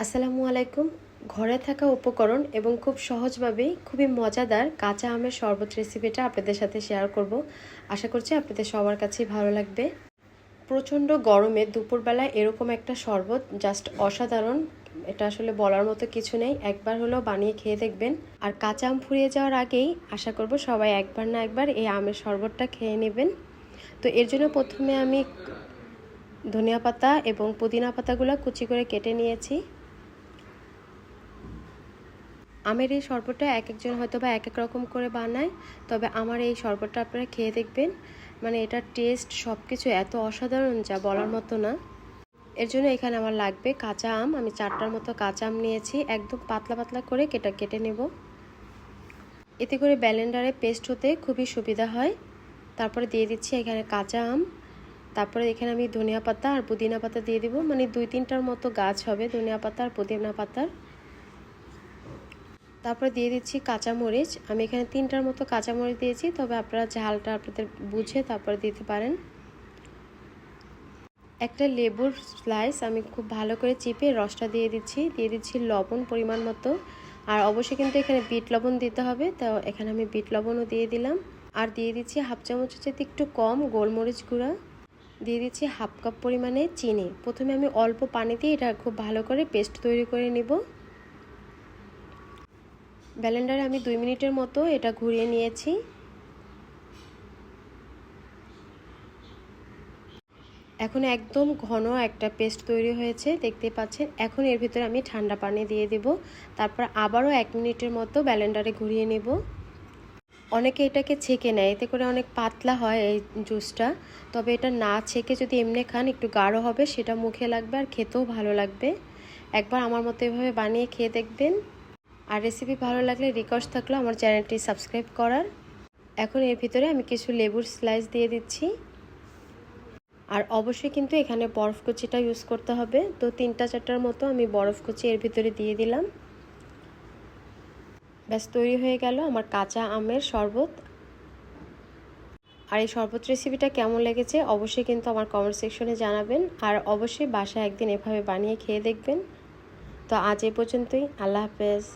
আসসালামু আলাইকুম। ঘরে থাকা উপকরণ এবং খুব সহজভাবেই খুবই মজাদার কাঁচা আমের শরবত রেসিপিটা আপনাদের সাথে শেয়ার করব। আশা করছি আপনাদের সবার কাছেই ভালো লাগবে। প্রচণ্ড গরমে দুপুরবেলায় এরকম একটা শরবত জাস্ট অসাধারণ। এটা আসলে বলার মতো কিছু নেই, একবার হলেও বানিয়ে খেয়ে দেখবেন। আর কাঁচা আম ফুরিয়ে যাওয়ার আগেই আশা করব সবাই একবার না একবার এই আমের শরবতটা খেয়ে নেবেন। তো এর জন্য প্রথমে আমি ধনিয়া পাতা এবং পুদিনা পাতাগুলো কুচি করে কেটে নিয়েছি। আমের এই শরবতটা এক একজন হয়তো বা এক এক রকম করে বানায়, তবে আমার এই শরবতটা আপনারা খেয়ে দেখবেন। মানে এটার টেস্ট সব কিছু এত অসাধারণ যা বলার মতো না। এর জন্য এখানে আমার লাগবে কাঁচা আম। আমি 4টার মতো কাঁচা আম নিয়েছি, একদম পাতলা পাতলা করে কেটে নেব। এতে করে ব্লেন্ডারে পেস্ট হতে খুবই সুবিধা হয়। তারপরে দিয়ে দিচ্ছি এখানে কাঁচা আম। তারপরে এখানে আমি ধনিয়া পাতা আর পুদিনা পাতা দিয়ে দিব, মানে 2-3টার মতো গাছ হবে ধনিয়া পাতা আর পুদিনা পাতার। তারপরে দিয়ে দিচ্ছি কাঁচামরিচ। আমি এখানে 3টার মতো কাঁচামরিচ দিয়েছি, তবে আপনারা ঝালটা আপনাদের বুঝে তারপরে দিতে পারেন। একটা লেবুর স্লাইস আমি খুব ভালো করে চিপে রসটা দিয়ে দিচ্ছি লবণ পরিমাণ মতো। আর অবশ্যই কিন্তু এখানে বিট লবণ দিতে হবে, তো এখানে আমি বিট লবণও দিয়ে দিলাম। আর দিয়ে দিচ্ছি হাফ চামচের চেয়ে একটু কম গোলমরিচ গুঁড়া। দিয়ে দিচ্ছি হাফ কাপ পরিমাণে চিনি। প্রথমে আমি অল্প পানি দিয়ে এটা খুব ভালো করে পেস্ট তৈরি করে নেব। ব্লেন্ডারে আমি 2 মিনিটের মতো এটা ঘুরিয়ে নিয়েছি। এখন একদম ঘন একটা পেস্ট তৈরি হয়েছে, দেখতে পাচ্ছেন। এখন এর ভিতরে আমি ঠান্ডা পানি দিয়ে দেব। তারপর আবারও 1 মিনিটের মতো ব্লেন্ডারে ঘুরিয়ে নেব। অনেকে এটাকে ছেঁকে নেয়, এতে করে অনেক পাতলা হয় এই জুসটা। তবে এটা না ছেঁকে যদি এমনি খান একটু গাঢ় হবে, সেটা মুখে লাগবে আর খেতেও ভালো লাগবে। একবার আমার মতো এভাবে বানিয়ে খেয়ে দেখবেন। আর রেসিপি ভালো লাগলে রিকোয়েস্ট থাকলো আমার চ্যানেলটি সাবস্ক্রাইব করার। এখন এর ভিতরে আমি কিছু লেবুর স্লাইস দিয়ে দিচ্ছি। আর অবশ্যই কিন্তু এখানে বরফ কুচিটা ইউজ করতে হবে। তো 3-4টার মতো আমি বরফ কুচি এর ভিতরে দিয়ে দিলাম। ব্যাস তৈরি হয়ে গেল আমার কাঁচা আমের শরবত। আর এই শরবত রেসিপিটা কেমন লেগেছে অবশ্যই কিন্তু আমার কমেন্ট সেকশনে জানাবেন। আর অবশ্যই বাসায় একদিন এভাবে বানিয়ে খেয়ে দেখবেন। তো আজ এ পর্যন্তই। আল্লাহ হাফেজ।